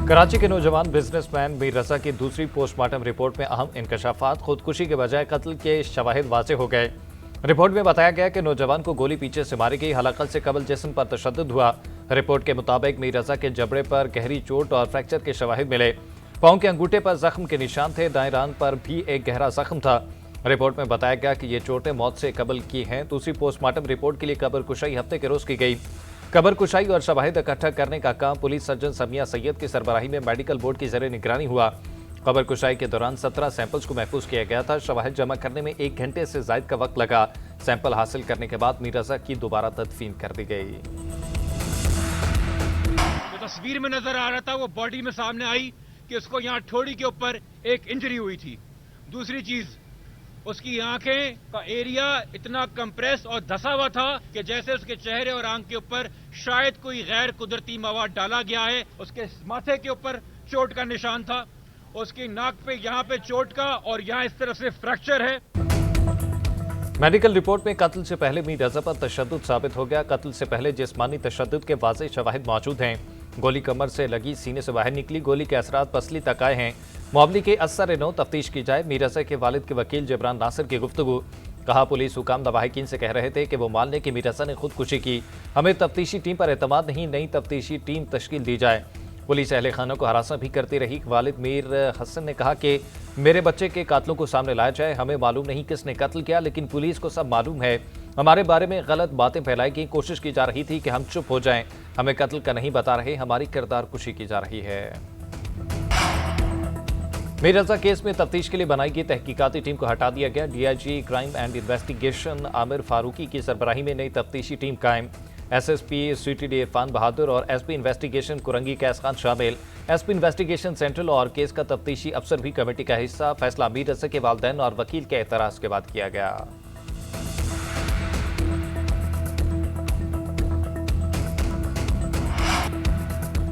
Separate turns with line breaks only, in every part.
कराची के नौजवान बिजनेसमैन मीर रजा की दूसरी पोस्टमार्टम रिपोर्ट में अहम इंकशाफात, खुदकुशी के बजाय कत्ल के शवाहिद वाज़ेह हो गए। रिपोर्ट में बताया गया कि नौजवान को गोली पीछे से मारी गई, हलाकत से कबल जिस्म पर तशद्दुद हुआ। रिपोर्ट के मुताबिक मीर रजा के जबड़े पर गहरी चोट और फ्रैक्चर के शवाहिद मिले। पाँव के अंगूठे पर जख्म के निशान थे, दाएं रान पर भी एक गहरा जख्म था। रिपोर्ट में बताया गया कि ये चोटें मौत से कबल की हैं। दूसरी पोस्टमार्टम रिपोर्ट के लिए कब्र कुशाई हफ्ते के रोज की गई। कब्र कुशाई और शवाहिद इकट्ठा करने का काम पुलिस सर्जन समिया सैयद की सरबराही में मेडिकल बोर्ड की ज़रिए निगरानी हुआ। कब्र कुशाई के दौरान 17 सैंपल्स को महफूज किया गया था। शवाहिद जमा करने में 1 घंटे से ज़ायद का वक्त लगा। सैंपल हासिल करने के बाद मीर रजा की दोबारा तदफीन कर दी गई।
जो तस्वीर में नजर आ रहा था वो बॉडी में सामने आई कि उसको यहाँ ठोड़ी के ऊपर एक इंजरी हुई थी। दूसरी चीज, उसकी आंखें का एरिया इतना कंप्रेस और धसा हुआ था कि जैसे उसके चेहरे और आंख के ऊपर शायद कोई गैर कुदरती मवाद डाला गया है। उसके माथे के ऊपर चोट का निशान था, उसकी नाक पे यहाँ पे चोट का और यहाँ इस तरफ से फ्रैक्चर है।
मेडिकल रिपोर्ट में कत्ल से पहले मीर रजा पर तशद्दुद साबित हो गया। कत्ल से पहले जिस्मानी तशद्दुद के वाज़ेह शवाहिद मौजूद हैं। गोली कमर से लगी, सीने से बाहर निकली। गोली के असरात पसली तक आए हैं। मामले के असर नौ तफ्तीश की जाए। मीर रजा के वालिद के वकील जबरान नासिर की गुफ्तगू। कहा, पुलिस हुकाम दवाहिकीन से कह रहे थे कि वो मान लें कि मीर रजा ने खुदकुशी की। हमें तफ्तीशी टीम पर एतमाद नहीं, नई तफ्तीशी टीम तश्कील दी जाए। पुलिस अहले खाना को हरासा भी करती रही। वालिद मीर हसन ने कहा कि मेरे बच्चे के कातलों को सामने लाया जाए। हमें मालूम नहीं किसने कत्ल किया, लेकिन पुलिस को सब मालूम है। हमारे बारे में गलत बातें फैलाई गई, कोशिश की जा रही थी कि हम चुप हो जाएं। हमें कत्ल का नहीं बता रहे, हमारी किरदार कुशी की जा रही है। मीर रजा केस में तफ्तीश के लिए बनाई गई तहकीकाती टीम को हटा दिया गया। DIG crime and investigation Aamir Farooqui की सरबराही में नई तफ्तीशी टीम कायम। एसएसपी सीटीडी इरफान बहादुर और एसपी इन्वेस्टिगेशन कुरंगी कैस खान शामिल। एसपी इन्वेस्टिगेशन सेंट्रल और केस का तफ्तीशी अफसर भी कमेटी का हिस्सा। फैसला मीर रजा के वालिदैन और वकील के एतराज के बाद किया गया।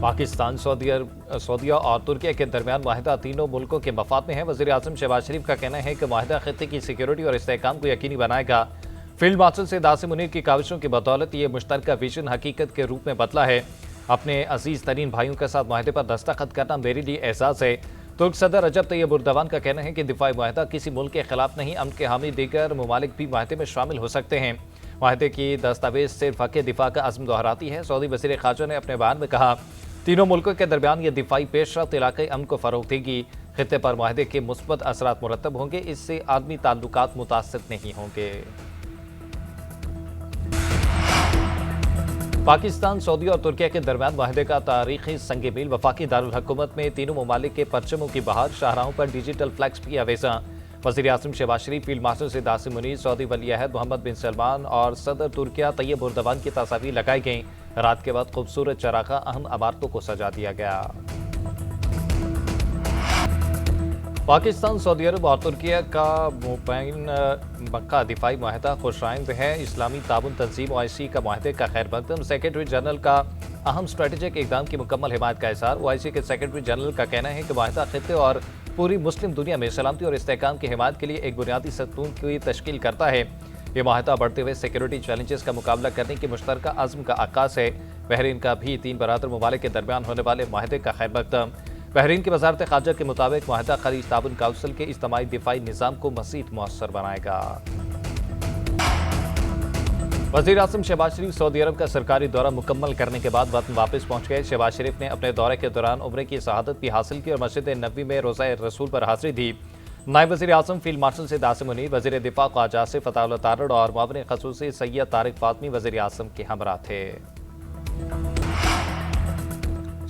पाकिस्तान, सऊदीया और तुर्की के दरमियान माहिदा तीनों मुल्कों के मफाद में है। वज़ीर आज़म शहबाज शरीफ का कहना है कि माहिदा खित्ते की सिक्योरिटी और इस्तेहकाम को यकीनी बनाएगा। फील्ड मार्शल से दासिम मुनीर की काविशों की बदौलत ये मुश्तरका विजन हकीकत के रूप में बदला है। अपने अजीज तरीन भाइयों के साथ माहिदे पर दस्तखत करना मेरे लिए एहसास है। तुर्क सदर रजब तैयब एर्दोगान का कहना है कि दिफाई माहिदा किसी मुल्क के खिलाफ नहीं, अमन के हामी दीगर ममालिक भी माहिदे में शामिल हो सकते हैं। माहिदे की दस्तावेज सिर्फ हक़ दिफा का अज़्म दोहराती है। सऊदी वज़ीर ख़ारजा ने अपने बयान में कहा, तीनों मुल्कों के दरमियान ये दिफाई पेशरफ्त इलाक़ाई अमन को फ़रोग़ देगी। खित्ते पर माहिदे के मुस्बत असरात मुरतब होंगे, इससे आदमी ताल्लुकात मुतासिर नहीं होंगे। पाकिस्तान, सऊदी और तुर्की के दरमियान माहिदे का तारीखी संग मील। वफाकी दारुल हुकूमत में तीनों ममालिक के परचमों की बहार, शाहराहों पर डिजिटल फ्लैक्स भी अवेजा। वज़ीर आज़म शहबाज शरीफ, फील्ड मार्शल से दासिम मुनीर, सऊदी वली अहद मोहम्मद बिन सलमान और सदर तुर्किया तैयब एर्दोगान की तस्वीर लगाई गईं। रात के बाद खूबसूरत चरागा अहम इमारतों को सजा दिया गया। पाकिस्तान, सऊदी अरब और तुर्की का मुबैन मक्का दिफाई माहिदा खुशआइंद है। इस्लामी ताबन तंजीम OIC का माहिदे का खैर मकदम। सेक्रेटरी जनरल का अहम स्ट्रेटेजिक इक़दाम की मुकम्मल हिमायत का इज़हार। OIC के सेक्रेटरी जनरल का कहना है कि माहिदा खित्ते और पूरी मुस्लिम दुनिया में सलामती और इस्तेहकाम की हिमायत के लिए एक बुनियादी सतून की तश्कील करता है। ये माहिदा बढ़ते हुए सिक्योरिटी चैलेंजेस का मुकाबला करने की मुश्तरका अज़्म का आकाश है। बहरीन का भी 3 बरादर ममालिक के दरमियान होने वाले माहिदे का खैर मकदम। बहरीन की वज़ारत ख़ारजा के मुताबिक माहिदा खलीज ताबन काउंसिल के इज्तिमाई दिफाई निज़ाम को मज़ीद मौसर बनाएगा। वज़ीर आज़म शहबाज शरीफ सऊदी अरब का सरकारी दौरा मुकम्मल करने के बाद वतन वापस पहुँच गए। शहबाज शरीफ ने अपने दौरे के दौरान उम्रे की शहादत भी हासिल की और मस्जिद नबवी में रोज़ा रसूल पर हाज़िरी दी। नायब वज़ीर आज़म फील्ड मार्शल से दासिम मुनीर, वज़ीर दिफा ख्वाजा आसिफ अताउल्लाह तारड़ और मुआविन ख़ुसूसी सैयद तारिक फातमी वज़ीर आज़म के हमरा थे।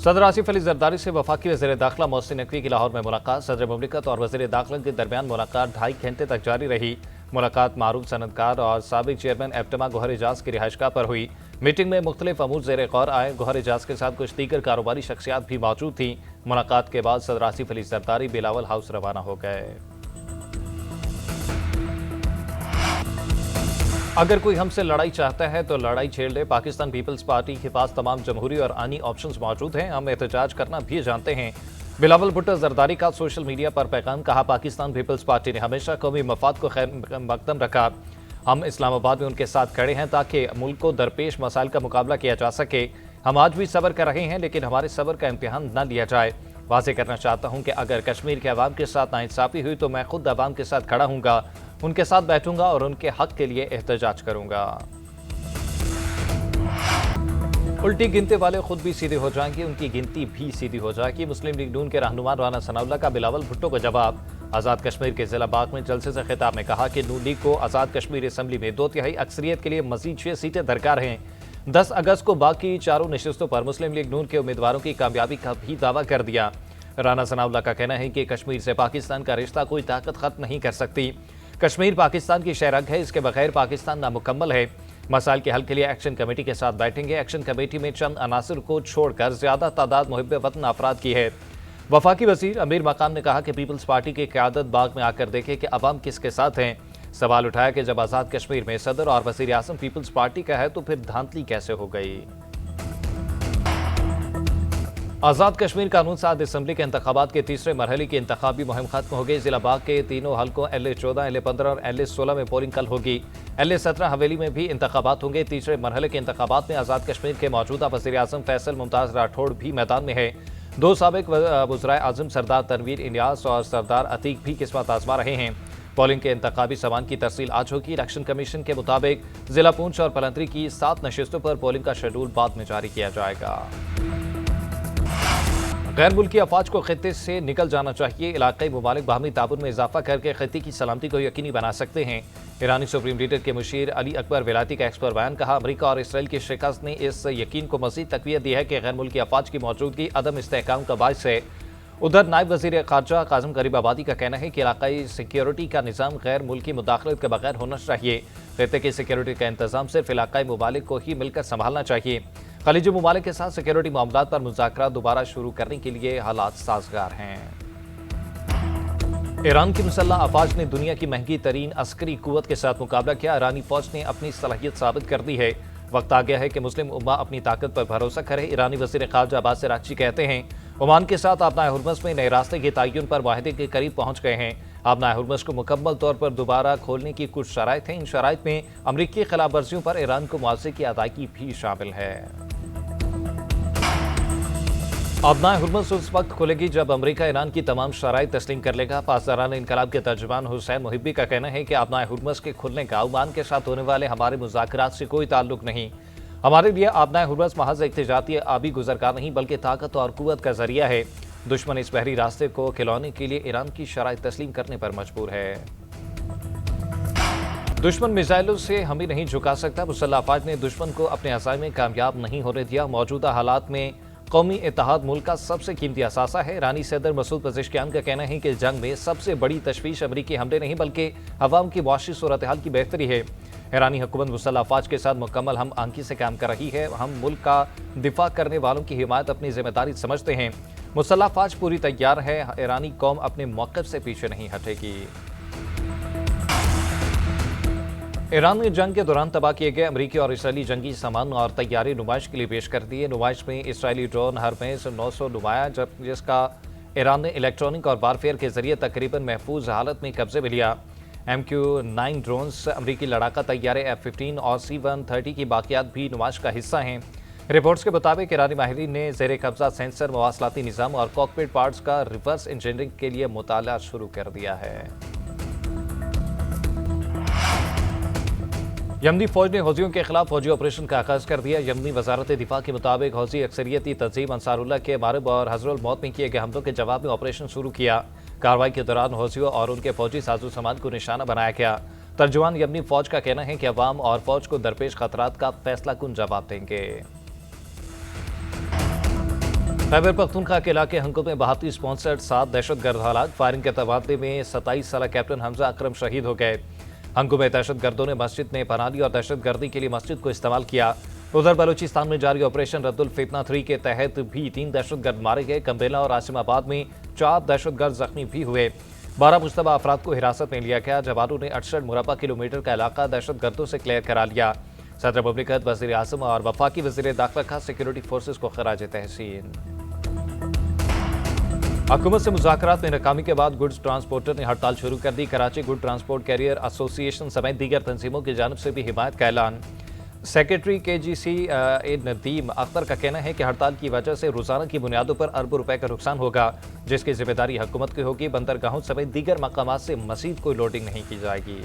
सदर आसिफ अली जरदारी से वफाकी वज़ीर दाखिला मोहसिन नकवी की लाहौर में मुलाकात। सदर मुमलिकत और वज़ीर दाखिला के दरमियान मुलाकात 2.5 घंटे तक जारी रही। मुलाकात मारूफ सनतकार और साबिक चेयरमैन एप्टमा गौहर एजाज की रिहाइशगाह पर हुई। मीटिंग में मुख्तलिफ अमूर ज़ेर गौर आए। गौहर एजाज के साथ कुछ दीगर कारोबारी शख्सियात भी मौजूद थी। मुलाकात के बाद सदर आसिफ अली जरदारी बिलावल हाउस रवाना हो गए। अगर कोई हमसे लड़ाई चाहता है तो लड़ाई छेड़ ले। पाकिस्तान पीपल्स पार्टी के पास तमाम जमहूरी और आनी ऑप्शंस मौजूद हैं। हम एहतजाज करना भी जानते हैं। बिलावल भुट्टो जरदारी का सोशल मीडिया पर पैगाम। कहा, पाकिस्तान पीपल्स पार्टी ने हमेशा कौमी मफाद को खैर मकदम रखा। हम इस्लामाबाद में उनके साथ खड़े हैं ताकि मुल्क को दरपेश मसाइल का मुकाबला किया जा सके। ہم آج بھی صبر کر رہے ہیں، لیکن ہمارے صبر کا امتحان نہ لیا جائے۔ واضح کرنا چاہتا ہوں کہ اگر کشمیر کے عوام کے ساتھ ناانصافی ہوئی تو میں خود عوام کے ساتھ کھڑا ہوں گا، ان کے ساتھ بیٹھوں گا اور ان کے حق کے لیے احتجاج کروں گا۔ الٹی گنتے والے خود بھی سیدھے ہو جائیں گے، ان کی گنتی بھی سیدھی ہو جائے گی۔ مسلم لیگ نون کے رہنما رانا ثناء اللہ کا بلاول بھٹو کو جواب۔ آزاد کشمیر کے ضلع باغ میں جلسے سے خطاب میں کہا کہ نون لیگ کو آزاد کشمیر اسمبلی میں 2/3 اکثریت کے لیے مزید 6 سیٹیں درکار ہیں۔ 10 اگست کو باقی چاروں نشستوں پر مسلم لیگ نون کے امیدواروں کی کامیابی کا بھی دعویٰ کر دیا۔ رانا ثناء اللہ کا کہنا ہے کہ کشمیر سے پاکستان کا رشتہ کوئی طاقت ختم نہیں کر سکتی۔ کشمیر پاکستان کی شہرگ ہے، اس کے بغیر پاکستان نامکمل ہے۔ مسائل کے حل کے لیے ایکشن کمیٹی کے ساتھ بیٹھیں گے۔ ایکشن کمیٹی میں چند عناصر کو چھوڑ کر زیادہ تعداد محب وطن افراد کی ہے۔ وفاقی وزیر امیر مقام نے کہا کہ پیپلز پارٹی کی قیادت باغ میں آ کر دیکھے کہ عوام کس کے ساتھ ہیں۔ سوال اٹھایا کہ جب آزاد کشمیر میں صدر اور وزیر اعظم پیپلز پارٹی کا ہے تو پھر دھاندلی کیسے ہو گئی؟ آزاد کشمیر قانون ساز اسمبلی کے انتخابات کے تیسرے مرحلے کی انتخابی مہم ختم ہو گئی۔ ضلع باغ کے تینوں حلقوں LA14، LA15 اور LA16 میں پولنگ کل ہوگی۔ LA17 حویلی میں بھی انتخابات ہوں گے۔ تیسرے مرحلے کے انتخابات میں آزاد کشمیر کے موجودہ وزیر اعظم فیصل ممتاز راٹھوڑ بھی میدان میں ہے۔ 2 سابق وزرائے اعظم سردار تنویر الیاس اور سردار عتیق بھی قسمت آزما رہے ہیں۔ پولنگ کے انتخابی سامان کی تفصیل آج ہوگی۔ الیکشن کمیشن کے مطابق ضلع پونچھ اور پلندری کی 7 نشستوں پر پولنگ کا شیڈول بعد میں جاری کیا جائے گا۔ غیر ملکی افواج کو خطے سے نکل جانا چاہیے۔ علاقائی ممالک باہمی تعاون میں اضافہ کر کے خطے کی سلامتی کو یقینی بنا سکتے ہیں۔ ایرانی سپریم لیڈر کے مشیر علی اکبر ولایتی کا ایکسپر بیان۔ کہا امریکہ اور اسرائیل کی شکست نے اس یقین کو مزید تقویت دی ہے کہ غیر ملکی افواج کی موجودگی عدم استحکام کا باعث ہے۔ ادھر نائب وزیر خارجہ قاسم غریب آبادی کا کہنا ہے کہ علاقائی سیکیورٹی کا نظام غیر ملکی مداخلت کے بغیر ہونا چاہیے۔ خطے کی سیکیورٹی کا انتظام صرف علاقائی ممالک کو ہی مل کر سنبھالنا چاہیے۔ خلیجی ممالک کے ساتھ سیکیورٹی معاملات پر مذاکرات دوبارہ شروع کرنے کے لیے حالات سازگار ہیں۔ ایران کی مسلح افواج نے دنیا کی مہنگی ترین عسکری قوت کے ساتھ مقابلہ کیا۔ ایرانی فوج نے اپنی صلاحیت ثابت کر دی ہے۔ وقت آ گیا ہے کہ مسلم امہ اپنی طاقت پر بھروسہ کرے۔ ایرانی وزیر خارجہ عباس اراغچی کہتے ہیں عمان کے ساتھ آبنائے ہرمز میں نئے راستے کے تعین پر معاہدے کے قریب پہنچ گئے ہیں۔ آبنائے ہرمز کو مکمل طور پر دوبارہ کھولنے کی کچھ شرائط ہیں۔ ان شرائط میں امریکی خلاف ورزیوں پر ایران کو معاوضے کی ادائیگی بھی شامل ہے۔ آبنائے ہرمز اس وقت کھلے گی جب امریکہ ایران کی تمام شرائط تسلیم کر لے گا۔ پاسداران انقلاب کے ترجمان حسین محبی کا کہنا ہے کہ آبنائے ہرمز کے کھلنے کا عمان کے ساتھ ہونے والے ہمارے مذاکرات سے کوئی تعلق نہیں۔ ہمارے لیے آبنائے ہرمز محض ایک تجارتی آبی گزرگاہ نہیں بلکہ طاقت اور قوت کا ذریعہ ہے۔ دشمن اس بحری راستے کو کھلوانے کے لیے ایران کی شرائط تسلیم کرنے پر مجبور ہے۔ دشمن میزائلوں سے ہمیں نہیں جھکا سکتا۔ مسلح افواج نے دشمن کو اپنے عزائم میں کامیاب نہیں ہونے دیا۔ موجودہ حالات میں قومی اتحاد ملک کا سب سے قیمتی اثاثہ ہے۔ ایرانی صدر مسعود پزشکیان کا کہنا ہے کہ جنگ میں سب سے بڑی تشویش امریکی حملے نہیں بلکہ عوام کی معاشی صورتحال کی بہتری ہے۔ ایرانی حکومت مسلح افواج کے ساتھ مکمل ہم آہنگی سے کام کر رہی ہے۔ ہم ملک کا دفاع کرنے والوں کی حمایت اپنی ذمہ داری سمجھتے ہیں۔ مسلح افواج پوری تیار ہے۔ ایرانی قوم اپنے موقف سے پیچھے نہیں ہٹے گی۔ ایران نے جنگ کے دوران تباہ کیے گئے امریکی اور اسرائیلی جنگی سامان اور طیارے نمائش کے لیے پیش کر دیے۔ نمائش میں اسرائیلی ڈرون ہرمیز 900 نمایاں جس کا ایران نے الیکٹرانک اور وارفیئر کے ذریعے تقریباً محفوظ حالت میں قبضے میں لیا۔ MQ-9 ڈرونز، امریکی لڑاکا طیارے F-15 اور C-130 کی باقیات بھی نمائش کا حصہ ہیں۔ رپورٹس کے مطابق ایرانی ماہرین نے زیر قبضہ سینسر، مواصلاتی نظام اور کاکپٹ پارٹس کا ریورس انجینئرنگ کے لیے مطالعہ شروع کر دیا ہے۔ یمنی فوج نے حوثیوں کے خلاف فوجی آپریشن کا آغاز کر دیا۔ یمنی وزارت دفاع کے مطابق حوثی اکثریتی تنظیم انصار اللہ کے مارب اور حضر الموت میں کیے گئے حملوں کے جواب میں آپریشن شروع کیا۔ کارروائی کے دوران حوثیوں اور ان کے فوجی سازو سامان کو نشانہ بنایا گیا۔ ترجمان یمنی فوج کا کہنا ہے کہ عوام اور فوج کو درپیش خطرات کا فیصلہ کن جواب دیں گے۔ خیبر پختونخوا کے علاقے ہنگو میں بھارتی اسپانسرڈ 7 دہشت گرد ہلاک۔ فائرنگ کے تبادلے میں 27 سالہ کیپٹن حمزہ اکرم شہید ہو گئے۔ ہنگو میں دہشت گردوں نے مسجد میں پناہ لی اور دہشت گردی کے لیے مسجد کو استعمال کیا۔ ادھر بلوچستان میں جاری آپریشن رد الفتنہ 3 کے تحت بھی 3 دہشت گرد مارے گئے۔ کمبیلا اور عاصم آباد میں 4 دہشت گرد زخمی بھی ہوئے۔ 12 مشتبہ افراد کو حراست میں لیا گیا۔ جوانوں نے 68 مربع کلومیٹر کا علاقہ دہشت گردوں سے کلیئر کرا لیا۔ صدر مملکت، وزیر اعظم اور وفاقی وزیر داخلہ کا سیکیورٹی فورسز کو خراج تحسین۔ حکومت سے مذاکرات میں ناکامی کے بعد گڈز ٹرانسپورٹر نے ہڑتال شروع کر دی۔ کراچی گڈ ٹرانسپورٹ کیریئر ایسوسی ایشن سمیت دیگر تنظیموں کی جانب سے بھی حمایت کا اعلان۔ सेक्रेटरी केजीसी नदीम अख्तर का कहना है कि हड़ताल की वजह से रोजाना की बुनियादों पर अरबों रुपए का नुकसान होगा, जिसकी जिम्मेदारी हुकूमत की होगी। बंदरगाहों समेत दीगर मकामात से मजीद कोई लोडिंग नहीं की जाएगी।